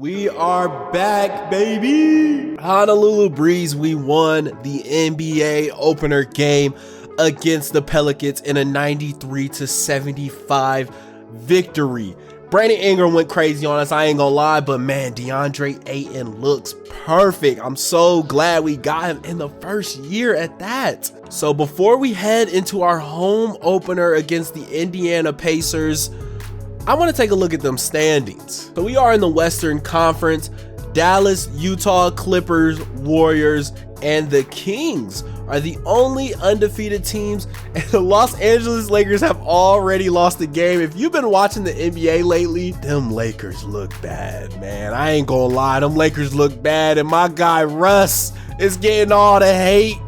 We are back, baby. Honolulu Breeze, we won the NBA opener game against the Pelicans in a 93-75 victory. Brandon Ingram went crazy on us, I ain't gonna lie, but man, DeAndre Ayton looks perfect. I'm so glad we got him in the first year at that. So before we head into our home opener against the Indiana Pacers, I want to take a look at them standings. So we are in the Western Conference. Dallas, Utah, Clippers, Warriors, and the Kings are the only undefeated teams, and the Los Angeles Lakers have already lost the game. If you've been watching the NBA lately, them Lakers look bad, man. I ain't gonna lie, them Lakers look bad, and my guy Russ is getting all the hate.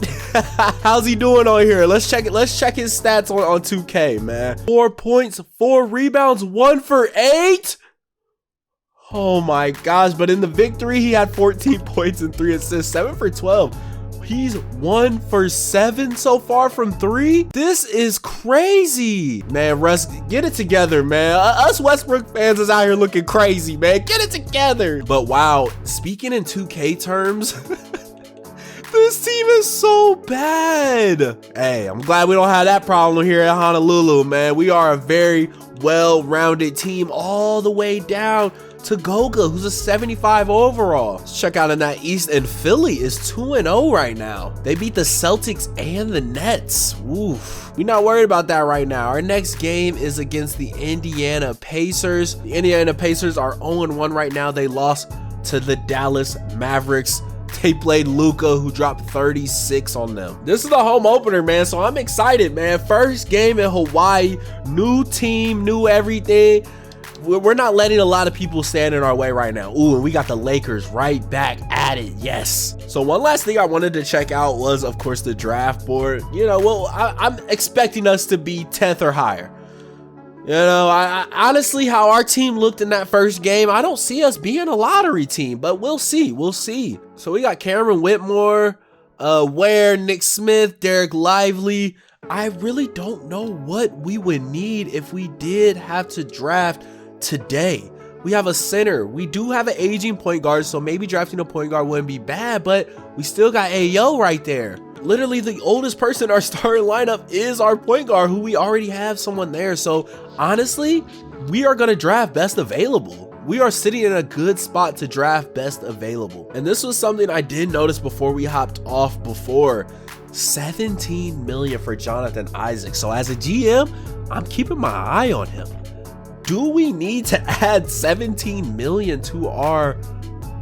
How's he doing on here? Let's check it. Let's check his stats on 2K, man. 4 points, 4 rebounds, 1 for 8. Oh my gosh. But in the victory, he had 14 points and 3 assists, 7 for 12. He's 1 for 7 so far from 3. This is crazy, man. Russ, get it together, man. Us Westbrook fans is out here looking crazy, man. Get it together. But wow, speaking in 2K terms, this team is so bad. Hey, I'm glad we don't have that problem here at Honolulu, man. We are a very well-rounded team all the way down to Goga, who's a 75 overall. Let's check out in that East, and Philly is 2-0 right now. They beat the Celtics and the Nets. Oof. We're not worried about that right now. Our next game is against the Indiana Pacers. The Indiana Pacers are 0-1 right now. They lost to the Dallas Mavericks. They played Luka, who dropped 36 on them. This is the home opener, man, so I'm excited, man. First game in Hawaii, new team, new everything. We're not letting a lot of people stand in our way right now. Ooh, and we got the Lakers right back at it, yes. So one last thing I wanted to check out was, of course, the draft board. You know, well, I'm expecting us to be 10th or higher. You know, I honestly, how our team looked in that first game, I don't see us being a lottery team, but we'll see. We'll see. So we got Cameron Whitmore, Ware, Nick Smith, Derek Lively. I really don't know what we would need if we did have to draft today. We have a center. We do have an aging point guard, so maybe drafting a point guard wouldn't be bad, but we still got Ayo right there. Literally the oldest person in our starting lineup is our point guard, who we already have someone there. So honestly, we are going to draft best available. We are sitting in a good spot to draft best available. And this was something I did notice before we hopped off before. 17 million for Jonathan Isaac. So as a GM, I'm keeping my eye on him. Do we need to add 17 million to our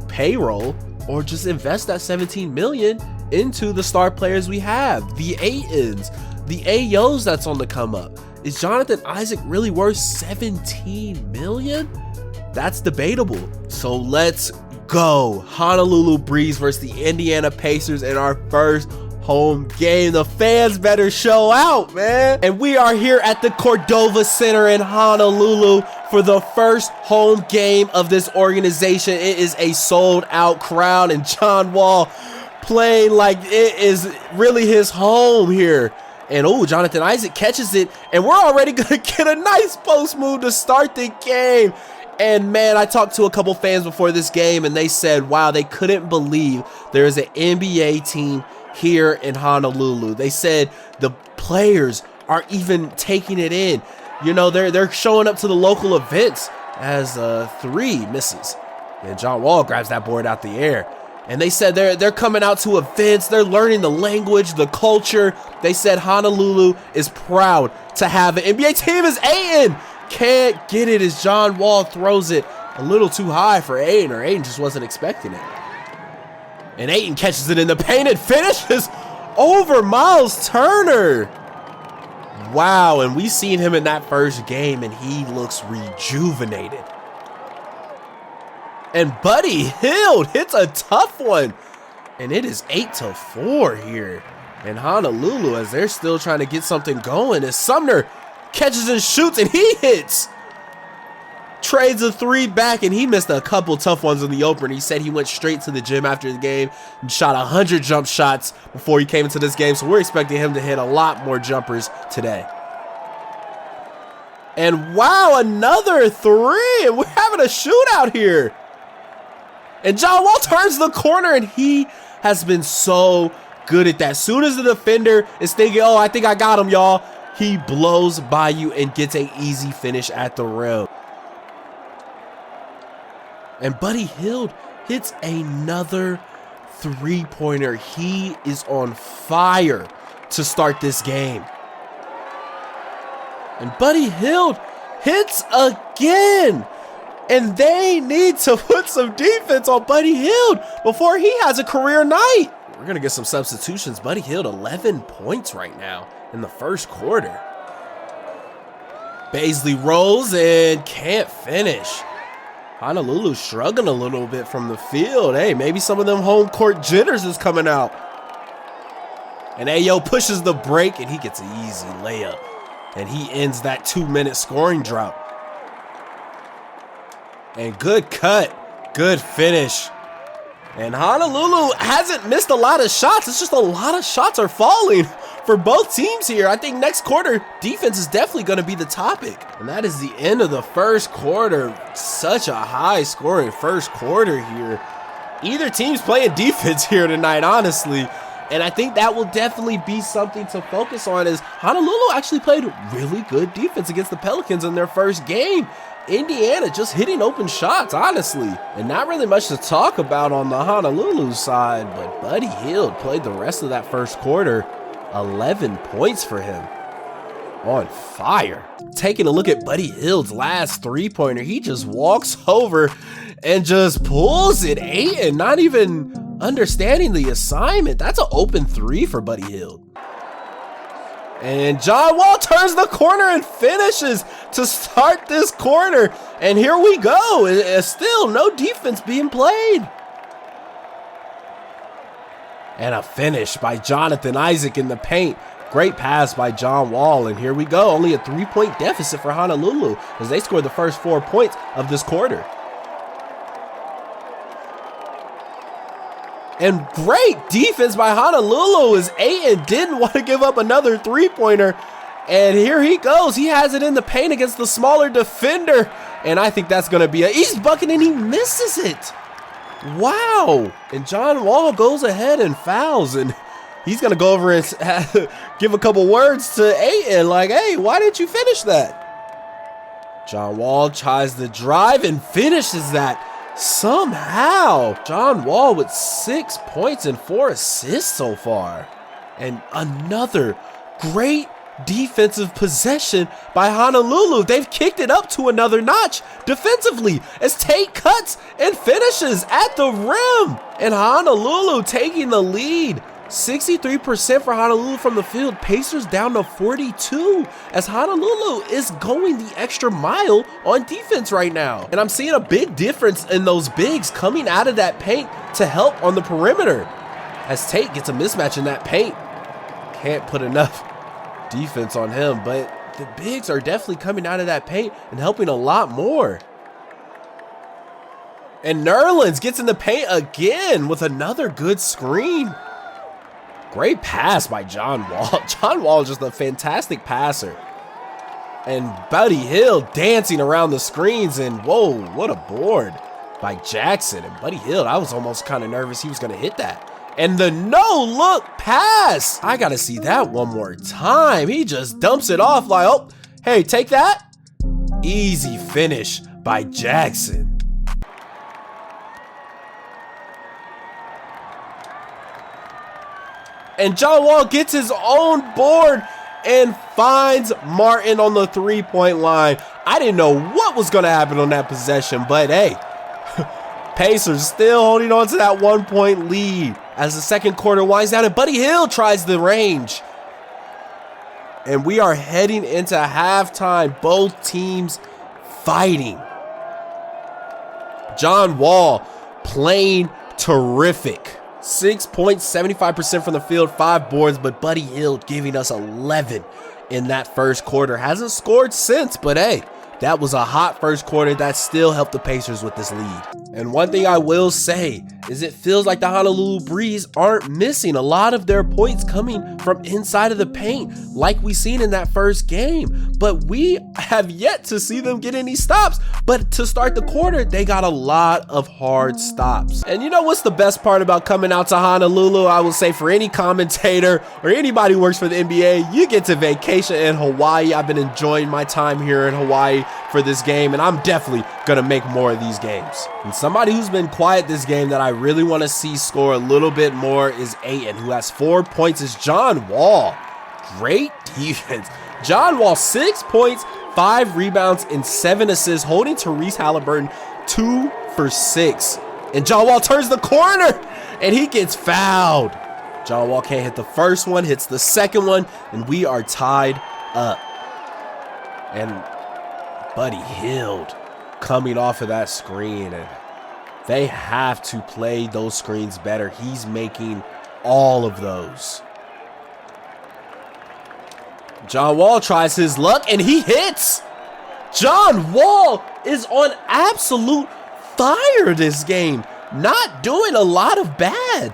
payroll, or just invest that 17 million into the star players we have? The Aytons, the Ayos that's on the come up. Is Jonathan Isaac really worth 17 million? That's debatable. So let's go. Honolulu Breeze versus the Indiana Pacers in our first home game. The fans better show out, man. And we are here at the Cordova Center in Honolulu for the first home game of this organization. It is a sold out crowd, and John Wall playing like it is really his home here. And oh, Jonathan Isaac catches it, and we're already gonna get a nice post move to start the game. And man, I talked to a couple fans before this game, and they said, wow, they couldn't believe there is an NBA team here in Honolulu. They said the players are even taking it in. You know, they're showing up to the local events as 3 misses. And John Wall grabs that board out the air. And they said they're coming out to events. They're learning the language, the culture. They said Honolulu is proud to have an NBA team. Is Ayton. Can't get it as John Wall throws it a little too high for Ayton, or Ayton just wasn't expecting it. And Ayton catches it in the paint and finishes over Miles Turner. Wow, and we seen him in that first game, and he looks rejuvenated. And Buddy Hield hits a tough one. And it is 8-4 here in Honolulu as they're still trying to get something going. As Sumner catches and shoots, and he hits. Trades a 3 back, and he missed a couple tough ones in the opener. He said he went straight to the gym after the game and shot 100 jump shots before he came into this game. So we're expecting him to hit a lot more jumpers today. And wow, another 3. And we're having a shootout here. And John Wall turns the corner, and he has been so good at that. As soon as the defender is thinking, oh, I think I got him, y'all, he blows by you and gets an easy finish at the rim. And Buddy Hield hits another three-pointer. He is on fire to start this game. And Buddy Hield hits again. And they need to put some defense on Buddy Hield before he has a career night. We're going to get some substitutions. Buddy Hield, 11 points right now in the first quarter. Baisley rolls and can't finish. Honolulu struggling a little bit from the field. Hey, maybe some of them home court jitters is coming out. And Ayo pushes the break, and he gets an easy layup. And he ends that 2-minute scoring drought. And good cut, good finish. And Honolulu hasn't missed a lot of shots. It's just a lot of shots are falling for both teams here. I think next quarter, defense is definitely going to be the topic. And that is the end of the first quarter. Such a high scoring first quarter here. Either team's playing defense here tonight, honestly. And I think that will definitely be something to focus on, as Honolulu actually played really good defense against the Pelicans in their first game. Indiana just hitting open shots, honestly. And not really much to talk about on the Honolulu side, but Buddy Hield played the rest of that first quarter. 11 points for him. On fire. Taking a look at Buddy Hield's last three-pointer, he just walks over and just pulls it. Ayton, not even understanding the assignment. That's an open three for Buddy Hield. And John Wall turns the corner and finishes to start this quarter. And here we go. It's still no defense being played. And a finish by Jonathan Isaac in the paint. Great pass by John Wall. And here we go. Only a 3-point deficit for Honolulu as they scored the first 4 points of this quarter. And great defense by Honolulu as Ayton didn't want to give up another three-pointer. And here he goes. He has it in the paint against the smaller defender. And I think that's going to be a East bucket, and he misses it. Wow. And John Wall goes ahead and fouls. And he's going to go over and give a couple words to Ayton. Like, hey, why didn't you finish that? John Wall tries to drive and finishes that. Somehow, John Wall with 6 points and 4 assists so far. And another great defensive possession by Honolulu. They've kicked it up to another notch defensively as Tate cuts and finishes at the rim. And Honolulu taking the lead. 63% for Honolulu from the field. Pacers down to 42 as Honolulu is going the extra mile on defense right now. And I'm seeing a big difference in those bigs coming out of that paint to help on the perimeter as Tate gets a mismatch in that paint. Can't put enough defense on him, but the bigs are definitely coming out of that paint and helping a lot more. And Nerlens gets in the paint again with another good screen. Great pass by John Wall. John Wall is just a fantastic passer. And Buddy Hield dancing around the screens, and whoa, what a board by Jackson. And Buddy Hield, I was almost kind of nervous he was going to hit that. And the no-look pass. I got to see that one more time. He just dumps it off like, oh, hey, take that. Easy finish by Jackson. And John Wall gets his own board and finds Martin on the three-point line. I didn't know what was going to happen on that possession, but hey, Pacers still holding on to that 1-point lead as the second quarter winds down and Buddy Hield tries the range. And we are heading into halftime, both teams fighting. John Wall playing terrific. 6 points, 75% from the field, 5 boards, but Buddy Hield giving us 11 in that first quarter. Hasn't scored since, but hey, that was a hot first quarter that still helped the Pacers with this lead. And one thing I will say, is it feels like the Honolulu Breeze aren't missing a lot of their points coming from inside of the paint like we seen in that first game. But we have yet to see them get any stops. But to start the quarter, they got a lot of hard stops. And you know what's the best part about coming out to Honolulu? I will say for any commentator or anybody who works for the NBA, you get to vacation in Hawaii. I've been enjoying my time here in Hawaii for this game, and I'm definitely gonna make more of these games. And somebody who's been quiet this game that I really want to see score a little bit more is Ayton, who has 4 points. Is John Wall. Great defense. John Wall, 6 points, 5 rebounds, and 7 assists, holding Tyrese Halliburton 2 for 6. And John Wall turns the corner, and he gets fouled. John Wall can't hit the first one, hits the second one, and we are tied up. And Buddy Hield coming off of that screen, and they have to play those screens better. He's making all of those. John Wall tries his luck, and he hits. John Wall is on absolute fire this game, not doing a lot of bad.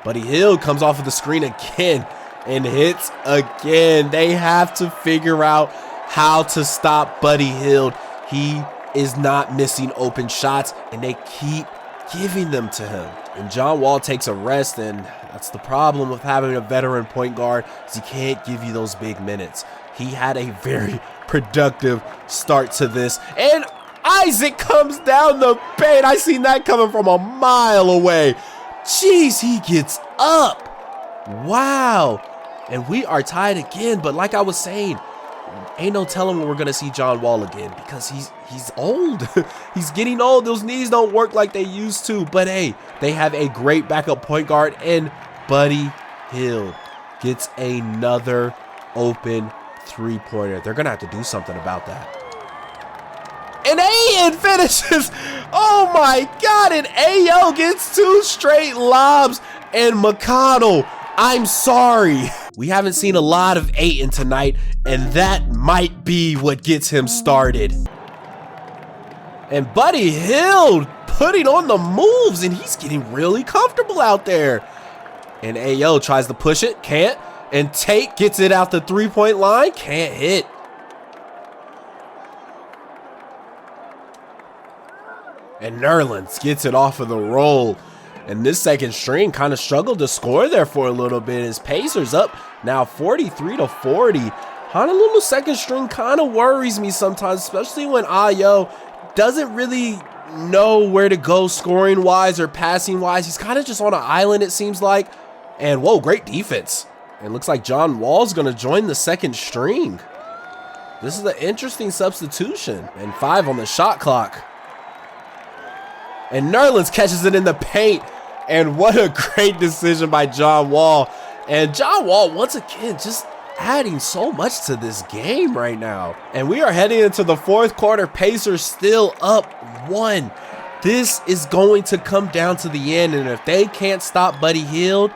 Buddy Hield comes off of the screen again and hits again. They have to figure out how to stop Buddy Hield. He is not missing open shots, and they keep giving them to him. And John Wall takes a rest, and that's the problem with having a veteran point guard, is he can't give you those big minutes. He had a very productive start to this, and Isaac comes down the paint. I seen that coming from a mile away. Jeez, he gets up. Wow. And we are tied again, but like I was saying, ain't no telling when we're gonna see John Wall again, because he's old. He's getting old. Those knees don't work like they used to. But hey, they have a great backup point guard, and Buddy Hield gets another open three-pointer. They're gonna have to do something about that. And Ayton finishes. Oh my God! And Ayo gets 2 straight lobs, and McConnell, I'm sorry. We haven't seen a lot of Ayton tonight, and that might be what gets him started. And Buddy Hield putting on the moves, and he's getting really comfortable out there. And Ayo tries to push it, can't. And Tate gets it out the three-point line, can't hit. And Nerlens gets it off of the roll. And this second string kind of struggled to score there for a little bit. His Pacers up now 43-40. Honolulu's second string kind of worries me sometimes, especially when Ayo doesn't really know where to go scoring wise or passing wise. He's kind of just on an island, it seems like. And whoa, great defense. It looks like John Wall's going to join the second string. This is an interesting substitution. And 5 on the shot clock. And Nerlens catches it in the paint. And what a great decision by John Wall. And John Wall, once again, just adding so much to this game right now. And we are heading into the fourth quarter. Pacers still up 1. This is going to come down to the end. And if they can't stop Buddy Hield,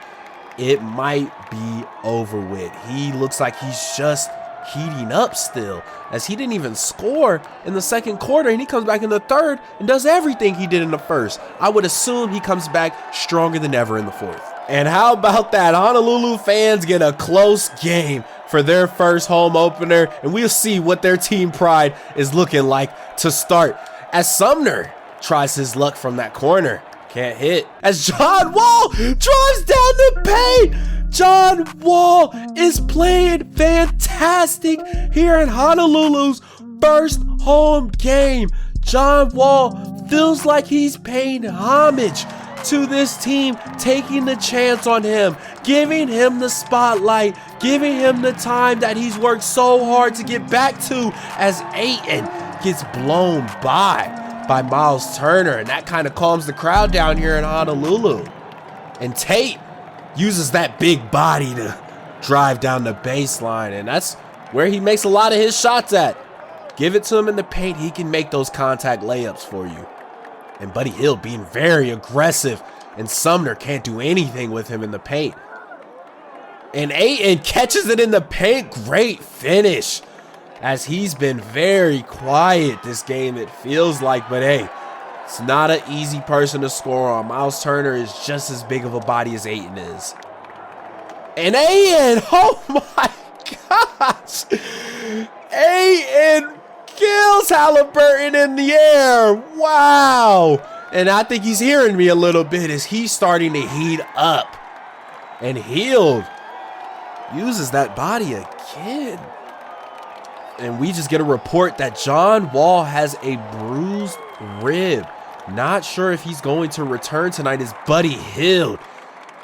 it might be over with. He looks like he's just heating up still, as he didn't even score in the second quarter, and he comes back in the third and does everything he did in the first. I would assume he comes back stronger than ever in the fourth. And how about that? Honolulu fans get a close game for their first home opener, and we'll see what their team pride is looking like to start, as Sumner tries his luck from that corner. Can't hit. As John Wall drives down the paint. John Wall is playing fantastic here in Honolulu's first home game. John Wall feels like he's paying homage to this team, taking the chance on him, giving him the spotlight, giving him the time that he's worked so hard to get back to, as Ayton gets blown by Miles Turner, and that kind of calms the crowd down here in Honolulu. And Tate uses that big body to drive down the baseline, and that's where he makes a lot of his shots at. Give it to him in the paint, he can make those contact layups for you. And Buddy Hield being very aggressive, and Sumner can't do anything with him in the paint. And Ayton catches it in the paint. Great finish, as he's been very quiet this game, it feels like. But hey, It's not an easy person to score on. Miles Turner is just as big of a body as Ayton is. And Ayton, oh my gosh. Ayton kills Halliburton in the air. Wow. And I think he's hearing me a little bit as he's starting to heat up. And Hield uses that body again. And we just get a report that John Wall has a bruised rib. Not sure if he's going to return tonight. His buddy Hield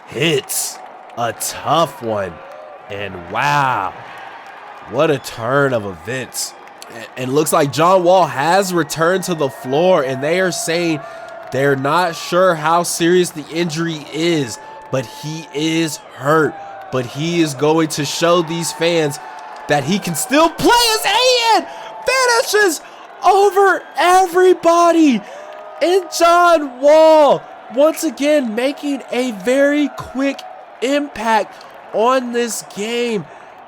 hits a tough one. And wow, what a turn of events. And looks like John Wall has returned to the floor, and they are saying they're not sure how serious the injury is, but he is hurt. But he is going to show these fans that he can still play as Ayton finishes over everybody. And John Wall, once again, making a very quick impact on this game.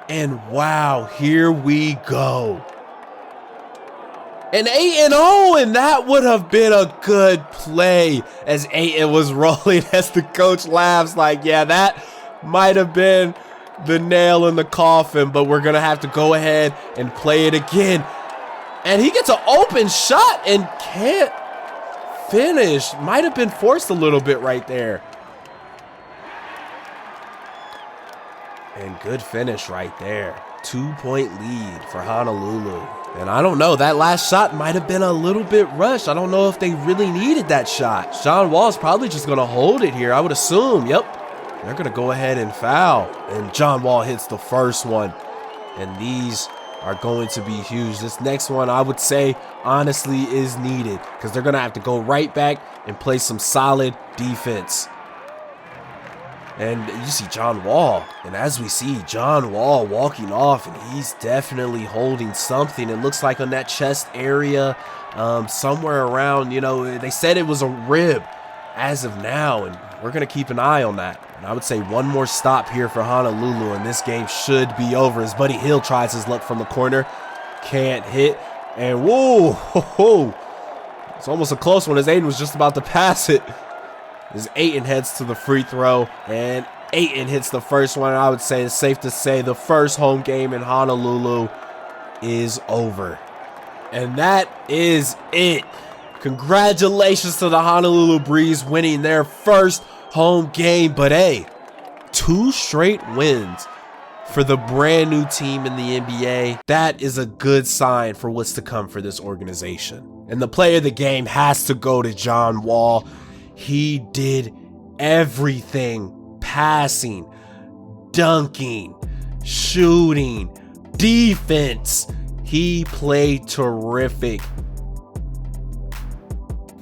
And wow, here we go. And Ayton, oh, and that would have been a good play as Ayton was rolling as the coach laughs like, yeah, that might have been the nail in the coffin, but we're going to have to go ahead and play it again. And he gets an open shot and can't finish. Might have been forced a little bit right there. And good finish right there. 2-point lead for Honolulu. And I don't know, that last shot might have been a little bit rushed. I don't know if they really needed that shot. John Wall's probably just going to hold it here, I would assume. Yep, they're going to go ahead and foul. And John Wall hits the first one. And these are going to be huge. This next one, I would say, honestly, is needed because they're going to have to go right back and play some solid defense. And you see John Wall, and as we see John Wall walking off, and he's definitely holding something. It looks like on that chest area, somewhere around, you know, they said it was a rib as of now, and we're going to keep an eye on that. And I would say one more stop here for Honolulu, and this game should be over. As Buddy Hield tries his luck from the corner, can't hit, and whoa, it's almost a close one as Ayton was just about to pass it. As Ayton heads to the free throw, and Ayton hits the first one. I would say it's safe to say the first home game in Honolulu is over. And that is it. Congratulations to the Honolulu Breeze winning their first home game. But hey, 2 straight wins for the brand new team in the NBA. That is a good sign for what's to come for this organization. And the player of the game has to go to John Wall. He did everything: passing, dunking, shooting, defense. He played terrific.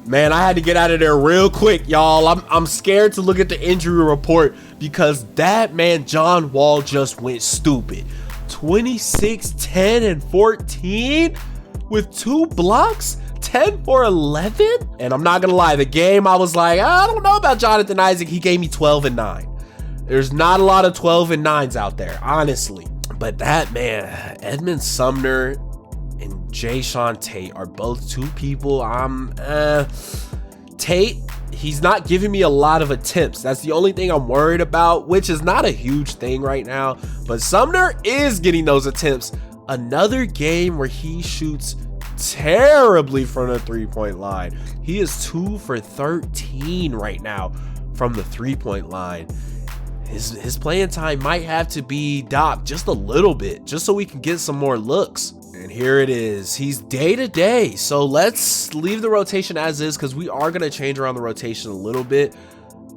Man, I had to get out of there real quick, y'all. I'm scared to look at the injury report because that man, John Wall, just went stupid. 26, 10, and 14 with 2 blocks. 10 for 11. And I'm not gonna lie, the game I was like, I don't know about Jonathan Isaac. He gave me 12 and 9. There's not a lot of 12 and 9s out there, honestly. But that man, Edmund Sumner and Jae'Sean Tate are both 2 people Tate, he's not giving me a lot of attempts. That's the only thing I'm worried about, which is not a huge thing right now. But Sumner is getting those attempts. Another game where he shoots terribly from the 3-point line. He is 2 for 13 right now from the 3-point line. His playing time might have to be docked just a little bit, just so we can get some more looks. And here it is. He's day to day. So let's leave the rotation as is because we are going to change around the rotation a little bit.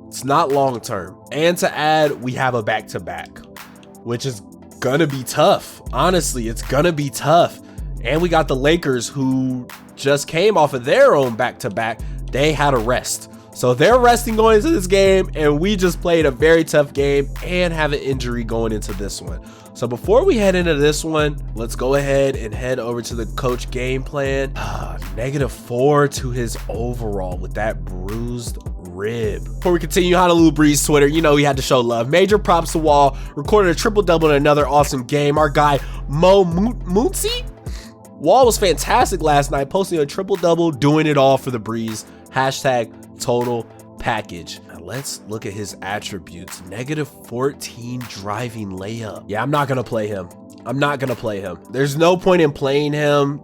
It's not long term. And to add, we have a back-to-back, which is going to be tough. Honestly, it's going to be tough. And we got the Lakers, who just came off of their own back-to-back. They had a rest. So they're resting going into this game, and we just played a very tough game and have an injury going into this one. So before we head into this one, let's go ahead and head over to the coach game plan. -4 to his overall with that bruised rib. Before we continue, Honolulu Breeze Twitter, you know we had to show love. Major props to Wall. Recorded a triple-double in another awesome game. Our guy, Mo Mootsie? Wall was fantastic last night, posting a triple-double, doing it all for the Breeze. Hashtag total package. Now let's look at his attributes. -14 driving layup. Yeah, I'm not gonna play him. I'm not gonna play him. There's no point in playing him.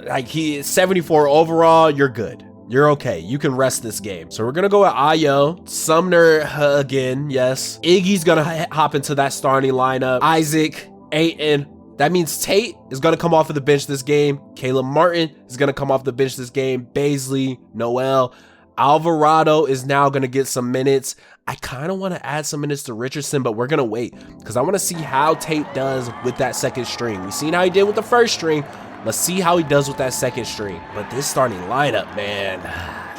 Like, he is 74 overall. You're good. You're okay. You can rest this game. So we're gonna go with Ayo. Sumner again, yes. Iggy's gonna hop into that starting lineup. Isaac, Ayton. That means Tate is gonna come off of the bench this game. Caleb Martin is gonna come off the bench this game. Baisley, Noel. Alvarado is now going to get some minutes. I kind of want to add some minutes to Richardson, but we're going to wait because I want to see how Tate does with that second string. We've seen how he did with the first string. Let's see how he does with that second string. But this starting lineup, man,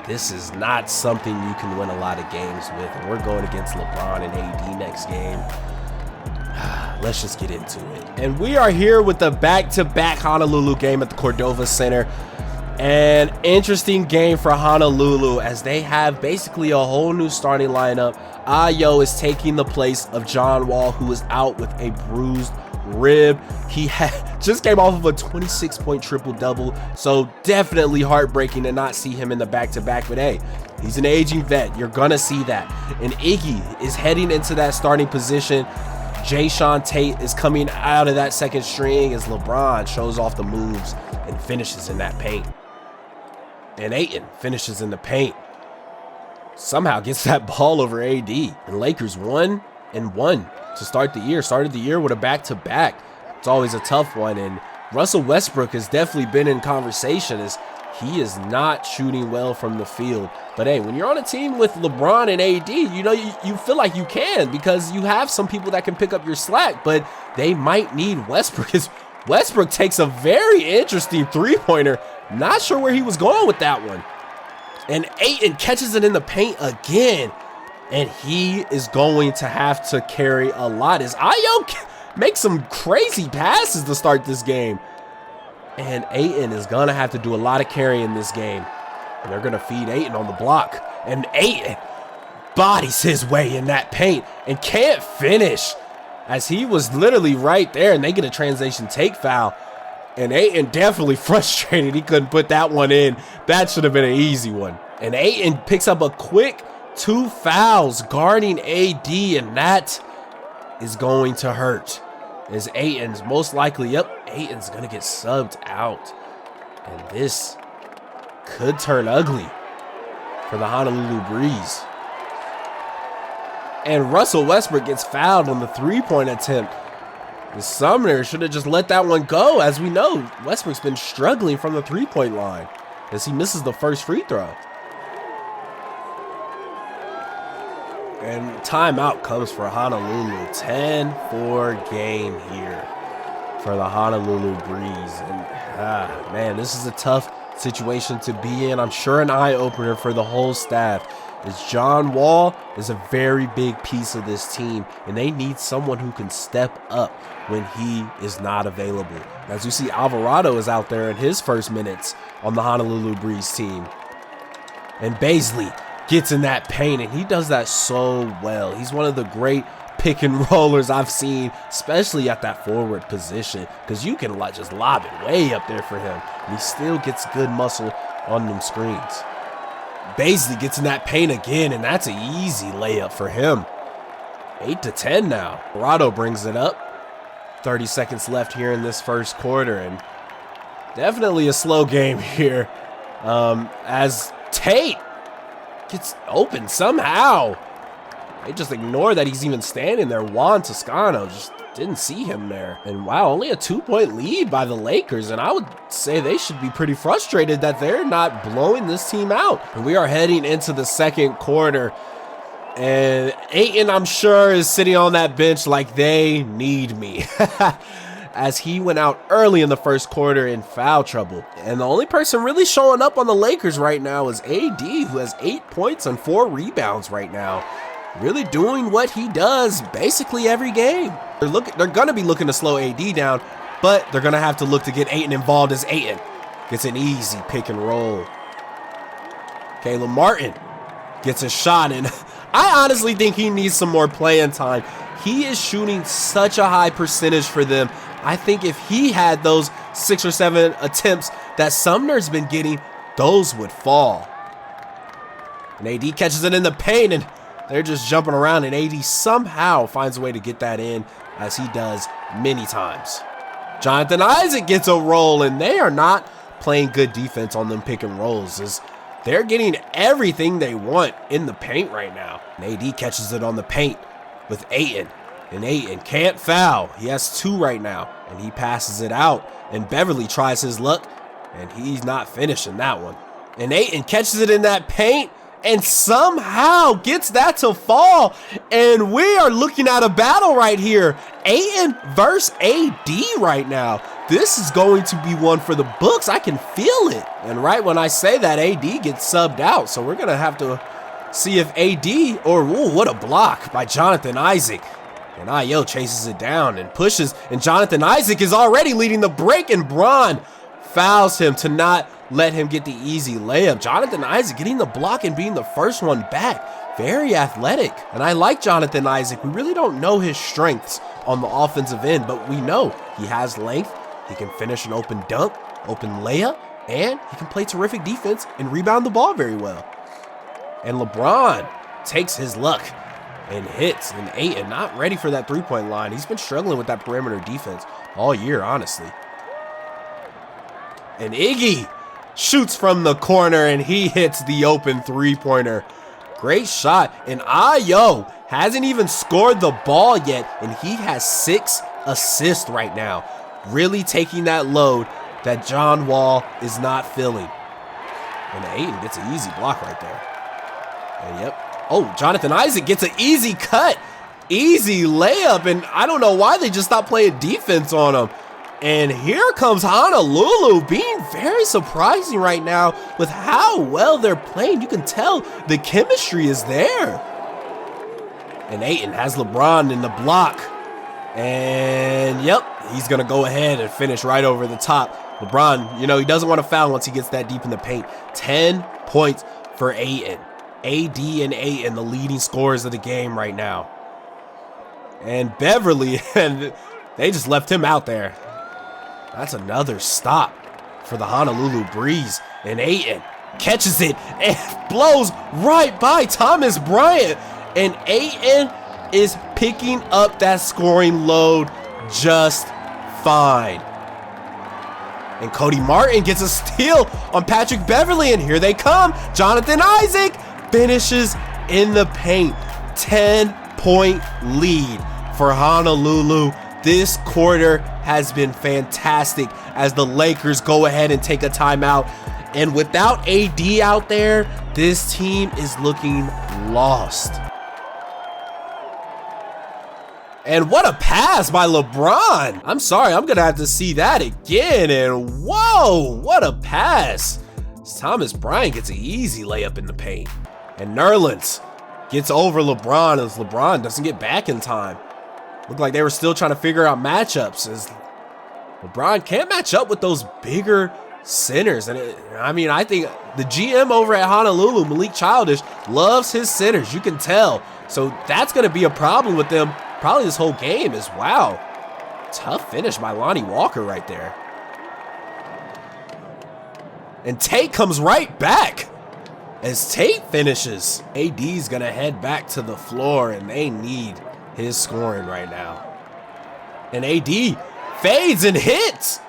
this is not something you can win a lot of games with. And we're going against LeBron and AD next game. Let's just get into it. And we are here with the back-to-back Honolulu game at the Cordova Center. An interesting game for Honolulu as they have basically a whole new starting lineup. Ayo is taking the place of John Wall, who is out with a bruised rib. He just came off of a 26-point triple-double, so definitely heartbreaking to not see him in the back-to-back. But hey, he's an aging vet. You're gonna see that. And Iggy is heading into that starting position. Jayshawn Tate is coming out of that second string as LeBron shows off the moves and finishes in that paint. And Ayton finishes in the paint. Somehow gets that ball over AD. And Lakers 1-1 to start the year. Started the year with a back-to-back. It's always a tough one. And Russell Westbrook has definitely been in conversation as he is not shooting well from the field. But hey, when you're on a team with LeBron and AD, you know, you feel like you can because you have some people that can pick up your slack. But they might need Westbrook. Westbrook takes a very interesting three-pointer. Not sure where he was going with that one. And Ayton catches it in the paint again. And he is going to have to carry a lot as Ayo makes some crazy passes to start this game. And Ayton is going to have to do a lot of carrying this game. And they're going to feed Ayton on the block. And Ayton bodies his way in that paint and can't finish, as he was literally right there, and they get a transition take foul. And Ayton definitely frustrated he couldn't put that one in. That should have been an easy one. And Ayton picks up a quick 2 fouls guarding AD, and that is going to hurt. As Ayton's most likely, Ayton's going to get subbed out. And this could turn ugly for the Honolulu Breeze. And Russell Westbrook gets fouled on the three-point attempt. The Sumner should have just let that one go. As we know, Westbrook's been struggling from the three-point line as he misses the first free throw. And timeout comes for Honolulu. 10-4 game here for the Honolulu Breeze. And man, this is a tough situation to be in. I'm sure an eye-opener for the whole staff. Is John Wall is a very big piece of this team, and they need someone who can step up when he is not available. As you see, Alvarado is out there in his first minutes on the Honolulu Breeze team. And Baisley gets in that paint, and he does that so well. He's one of the great pick and rollers I've seen, especially at that forward position, because you can just lob it way up there for him, and he still gets good muscle on them screens. Baisley gets in that paint again, and that's an easy layup for him. 8-10 now. Alvarado brings it up. 30 seconds left here in this first quarter, and definitely a slow game here as Tate gets open somehow. They just ignore that he's even standing there. Juan Toscano just didn't see him there. And wow, only a 2-point lead by the Lakers. And I would say they should be pretty frustrated that they're not blowing this team out. And we are heading into the second quarter. And Ayton, I'm sure, is sitting on that bench like they need me. As he went out early in the first quarter in foul trouble. And the only person really showing up on the Lakers right now is AD, who has 8 points and 4 rebounds right now. Really doing what he does basically every game. They're going to be looking to slow AD down, but they're going to have to look to get Ayton involved as Ayton gets an easy pick and roll. Caleb Martin gets a shot, and I honestly think he needs some more playing time. He is shooting such a high percentage for them. I think if he had those 6 or 7 attempts that Sumner's been getting, those would fall. And AD catches it in the paint, and they're just jumping around, and AD somehow finds a way to get that in, as he does many times. Jonathan Isaac gets a roll, and they are not playing good defense on them pick and rolls, as they're getting everything they want in the paint right now. And AD catches it on the paint with Ayton, and Ayton can't foul. He has 2 right now, and he passes it out, and Beverly tries his luck, and he's not finishing that one. And Ayton catches it in that paint, and somehow gets that to fall. And we are looking at a battle right here. Ayton versus AD right now. This is going to be one for the books. I can feel it. And right when I say that, AD gets subbed out. So we're going to have to see if AD, or ooh, what a block by Jonathan Isaac. And Ayo chases it down and pushes. And Jonathan Isaac is already leading the break. And Braun fouls him to not let him get the easy layup. Jonathan Isaac getting the block and being the first one back. Very athletic. And I like Jonathan Isaac. We really don't know his strengths on the offensive end, but we know he has length. He can finish an open dunk, open layup, and he can play terrific defense and rebound the ball very well. And LeBron takes his luck and hits, and Ayton not ready for that three-point line. He's been struggling with that perimeter defense all year, honestly. And Iggy shoots from the corner, and he hits the open three-pointer. Great shot. And Ayo hasn't even scored the ball yet, and he has 6 assists right now. Really taking that load that John Wall is not feeling. And Ayton gets an easy block right there. And yep. Oh, Jonathan Isaac gets an easy cut. Easy layup, and I don't know why they just stopped playing defense on him. And here comes Honolulu, being very surprising right now with how well they're playing. You can tell the chemistry is there. And Ayton has LeBron in the block. And yep, he's going to go ahead and finish right over the top. LeBron, you know, he doesn't want to foul once he gets that deep in the paint. 10 points for Ayton. AD and Ayton, the leading scorers of the game right now. And Beverly, and they just left him out there. That's another stop for the Honolulu Breeze. And Ayton catches it and blows right by Thomas Bryant. And Ayton is picking up that scoring load just fine. And Cody Martin gets a steal on Patrick Beverly, and here they come. Jonathan Isaac finishes in the paint. 10-point lead for Honolulu. This quarter has been fantastic as the Lakers go ahead and take a timeout. And without AD out there, this team is looking lost. And what a pass by LeBron. I'm sorry, I'm going to have to see that again. And whoa, what a pass. Thomas Bryant gets an easy layup in the paint. And Nerlens gets over LeBron as LeBron doesn't get back in time. Looked like they were still trying to figure out matchups as LeBron can't match up with those bigger centers. And I think the GM over at Honolulu, Malik Childish, loves his centers. You can tell. So that's going to be a problem with them probably this whole game is, wow, tough finish by Lonnie Walker right there. And Tate comes right back as Tate finishes. AD's going to head back to the floor, and they need his scoring right now. And AD fades and hits.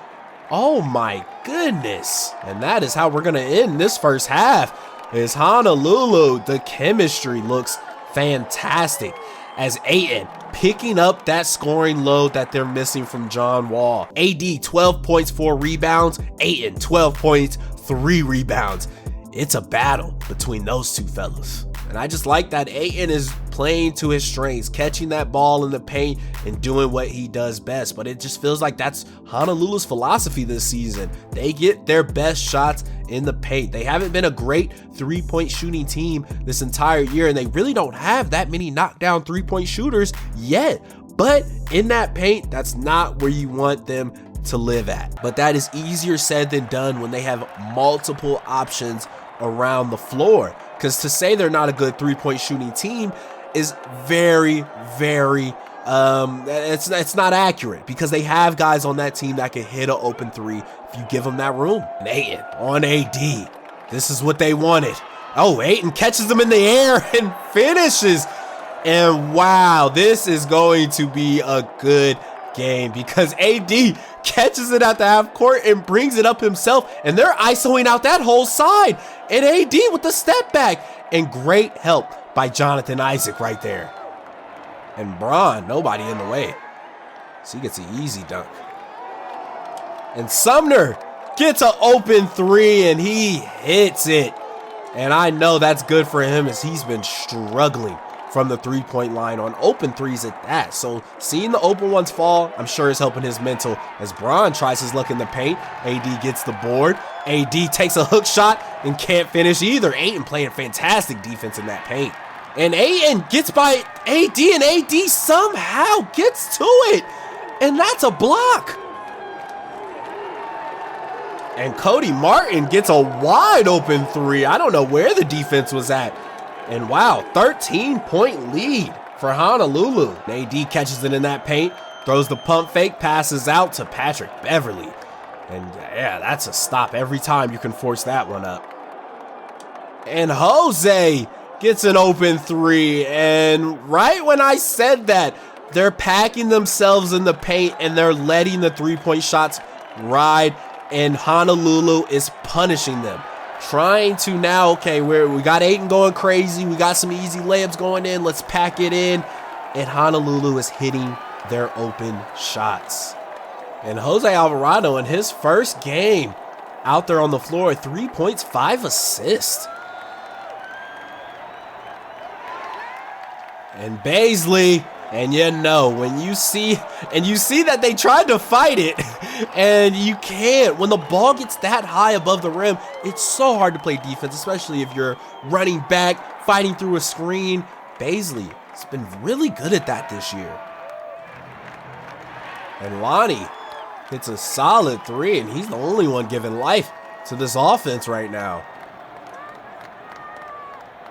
Oh my goodness. And that is how we're going to end this first half. Is Honolulu, the chemistry looks fantastic as Ayton picking up that scoring load that they're missing from John Wall. AD 12 points, 4 rebounds. Ayton 12 points, 3 rebounds. It's a battle between those two fellas. And I just like that Ayton is playing to his strengths, catching that ball in the paint and doing what he does best. But it just feels like that's Honolulu's philosophy this season. They get their best shots in the paint. They haven't been a great three-point shooting team this entire year, and they really don't have that many knockdown three-point shooters yet. But in that paint, that's not where you want them to live at. But that is easier said than done when they have multiple options around the floor. Because to say they're not a good three-point shooting team is very, very, it's not accurate, because they have guys on that team that can hit an open three if you give them that room. And Ayton on AD. This is what they wanted. Oh, Ayton catches him in the air and finishes. And wow, this is going to be a good game because AD catches it at the half court and brings it up himself, and they're isoing out that whole side. And AD with the step back, and great help by Jonathan Isaac right there. And Bron, nobody in the way. So he gets an easy dunk. And Sumner gets an open three, and he hits it. And I know that's good for him as he's been struggling from the three-point line on open threes at that. So seeing the open ones fall, I'm sure is helping his mental as Bron tries his luck in the paint. AD gets the board. AD takes a hook shot and can't finish either. Ayton playing fantastic defense in that paint. And Ayton gets by AD, and AD somehow gets to it. And that's a block. And Cody Martin gets a wide open three. I don't know where the defense was at. And wow, 13-point lead for Honolulu. AD catches it in that paint, throws the pump fake, passes out to Patrick Beverly. And yeah, that's a stop every time you can force that one up. And Jose gets an open three. And right when I said that, they're packing themselves in the paint and they're letting the three-point shots ride. And Honolulu is punishing them. Trying to now, okay, we got Ayton going crazy. We got some easy layups going in. Let's pack it in. And Honolulu is hitting their open shots. And Jose Alvarado in his first game out there on the floor, 3 points, 5 assists. And Bazley, and you know, when you see that they tried to fight it, and you can't. When the ball gets that high above the rim, it's so hard to play defense, especially if you're running back, fighting through a screen. Bazley has been really good at that this year. And Lonnie hits a solid three, and he's the only one giving life to this offense right now.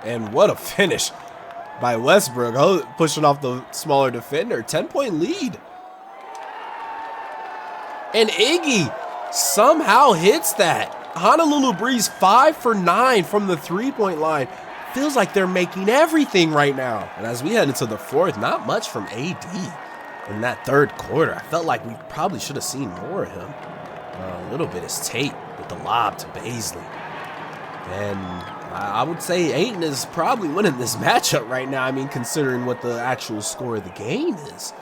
And what a finish by Westbrook, pushing off the smaller defender. 10-point lead. And Iggy somehow hits that. Honolulu Breeze 5 for 9 from the three-point line. Feels like they're making everything right now. And as we head into the fourth, not much from AD in that third quarter. I felt like we probably should have seen more of him. A little bit is Tate with the lob to Bazley. And I would say Ayton is probably winning this matchup right now. I mean, considering what the actual score of the game is.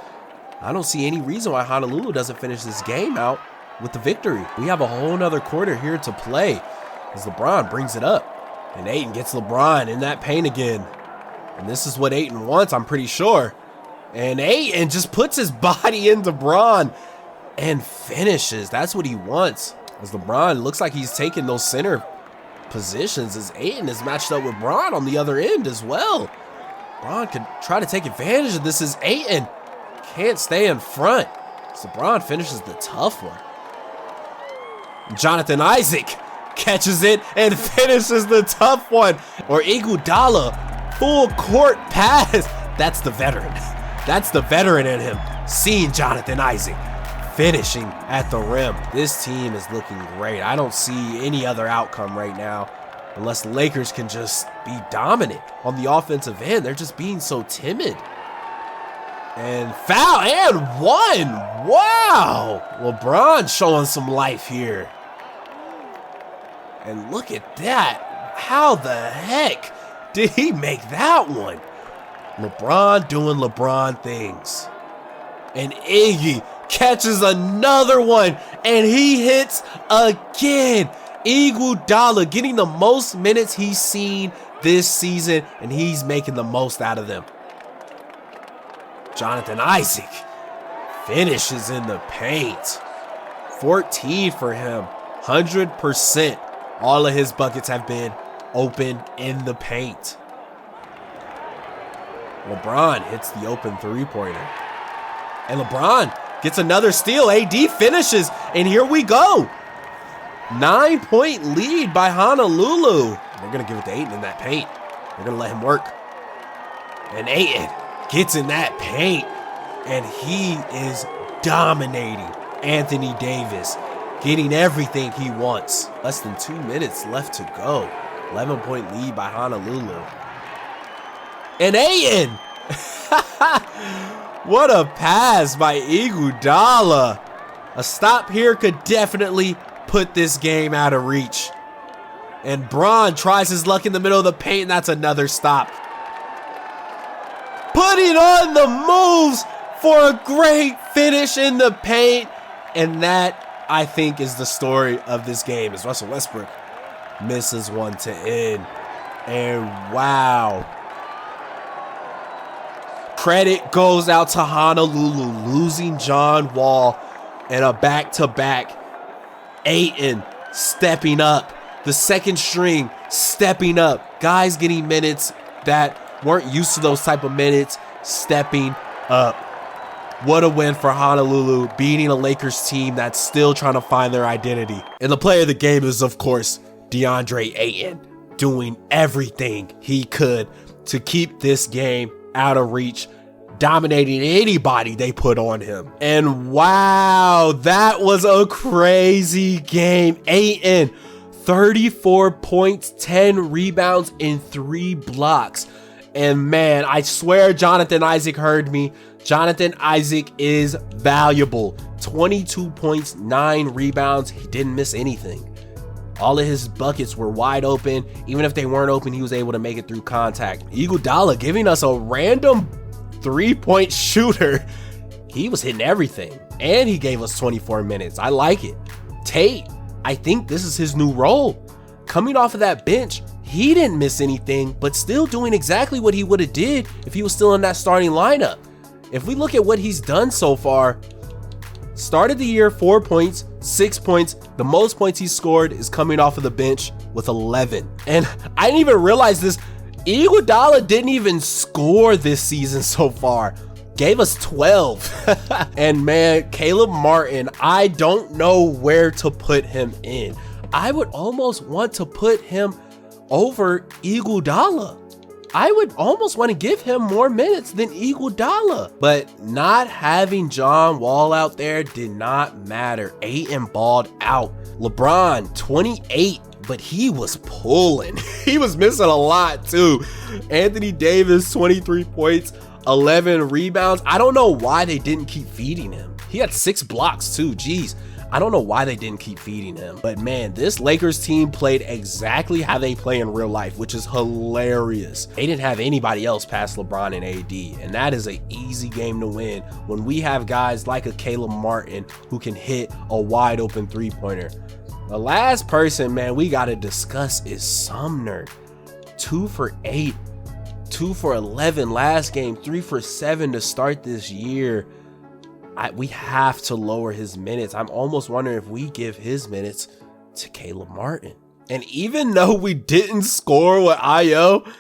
I don't see any reason why Honolulu doesn't finish this game out with the victory. We have a whole nother quarter here to play as LeBron brings it up. And Ayton gets LeBron in that paint again. And this is what Ayton wants, I'm pretty sure. And Ayton just puts his body into Bron and finishes. That's what he wants. As LeBron looks like he's taking those center positions as Ayton is matched up with Bron on the other end as well. Bron could try to take advantage of this as Ayton can't stay in front. So Bron finishes the tough one. Jonathan Isaac catches it and finishes the tough one. Or Iguodala, full court pass. That's the veteran. That's the veteran in him. Seeing Jonathan Isaac finishing at the rim. This team is looking great. I don't see any other outcome right now unless the Lakers can just be dominant on the offensive end. They're just being so timid. And foul and one. Wow. LeBron showing some life here. And look at that. How the heck did he make that one? LeBron doing LeBron things. And Iggy catches another one, and he hits again. Iguodala getting the most minutes he's seen this season, and he's making the most out of them. Jonathan Isaac finishes in the paint. 14 for him, 100%. All of his buckets have been open in the paint. LeBron hits the open three-pointer. And LeBron gets another steal. AD finishes, and here we go. 9-point lead by Honolulu. They're going to give it to Ayton in that paint. They're going to let him work. And Ayton gets in that paint, and he is dominating Anthony Davis, getting everything he wants. Less than 2 minutes left to go. 11-point lead by Honolulu. And Ayton! What a pass by Iguodala. A stop here could definitely put this game out of reach. And Braun tries his luck in the middle of the paint, and that's another stop. Putting on the moves for a great finish in the paint. And that, I think, is the story of this game, as Russell Westbrook misses one to end. And wow. Credit goes out to Honolulu, losing John Wall and a back-to-back. Ayton stepping up. The second string stepping up. Guys getting minutes that weren't used to those type of minutes, stepping up. What a win for Honolulu, beating a Lakers team that's still trying to find their identity. And the player of the game is, of course, DeAndre Ayton, doing everything he could to keep this game out of reach, dominating anybody they put on him. And wow, that was a crazy game. Ayton, 34 points, 10 rebounds, and 3 blocks. And man, I swear Jonathan Isaac heard me. Jonathan Isaac is valuable. 22 points, 9 rebounds. He didn't miss anything. All of his buckets were wide open. Even if they weren't open, he was able to make it through contact. Iguodala giving us a random 3-point shooter. He was hitting everything. And he gave us 24 minutes. I like it. Tate, I think this is his new role. Coming off of that bench, he didn't miss anything, but still doing exactly what he would have did if he was still in that starting lineup. If we look at what he's done so far, started the year 4 points, 6 points. The most points he scored is coming off of the bench with 11. And I didn't even realize this. Iguodala didn't even score this season so far. Gave us 12. And man, Caleb Martin, I don't know where to put him in. I would almost want to put him over Iguodala. I would almost want to give him more minutes than Iguodala. But not having John Wall out there did not matter. Ayton balled out. LeBron, 28, but he was pulling. He was missing a lot too. Anthony Davis, 23 points, 11 rebounds. I don't know why they didn't keep feeding him. He had 6 blocks too. Jeez. I don't know why they didn't keep feeding him, but man, this Lakers team played exactly how they play in real life, which is hilarious. They didn't have anybody else past LeBron and AD, and that is an easy game to win when we have guys like a Caleb Martin who can hit a wide open 3-pointer. The last person, man, we got to discuss is Sumner. 2 for 8, 2 for 11 last game, 3 for 7 to start this year. We have to lower his minutes. I'm almost wondering if we give his minutes to Caleb Martin. And even though we didn't score with Ayo,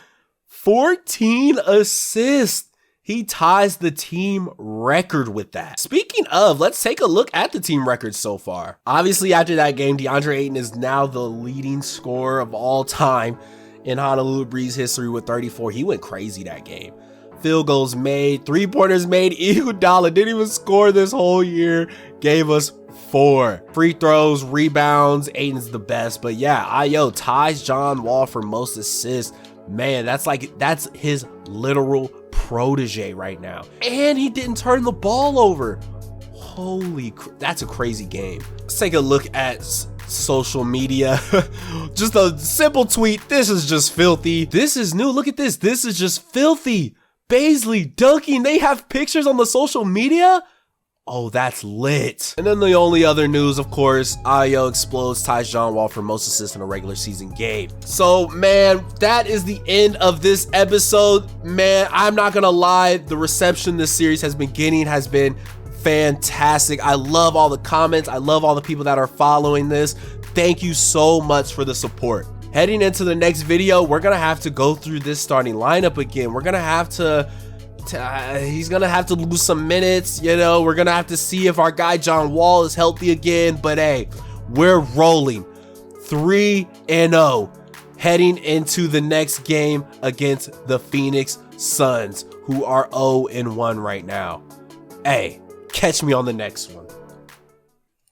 14 assists. He ties the team record with that. Speaking of, let's take a look at the team records so far. Obviously, after that game, DeAndre Ayton is now the leading scorer of all time in Honolulu Breeze history with 34. He went crazy that game. Field goals made, 3-pointers made. Iguodala didn't even score this whole year. Gave us 4. Free throws, rebounds. Ayton's the best. But yeah, Ayo ties John Wall for most assists. Man, that's his literal protege right now. And he didn't turn the ball over. Holy, that's a crazy game. Let's take a look at social media. Just a simple tweet. This is just filthy. This is new. Look at this. This is just filthy. Baisley dunking. They have pictures on the social media. Oh, that's lit. And then the only other news, of course, Ayo explodes, ties John Wall for most assists in a regular season game. So, man, that is the end of this episode. Man, I'm not gonna lie, the reception this series has been getting has been fantastic. I love all the comments. I love all the people that are following this. Thank you so much for the support. Heading into the next video, we're gonna have to go through this starting lineup again. We're gonna have to he's gonna have to lose some minutes, you know. We're gonna have to see if our guy John Wall is healthy again. But hey, we're rolling 3-0 heading into the next game against the Phoenix Suns, who are 0-1 right now. Hey, catch me on the next one.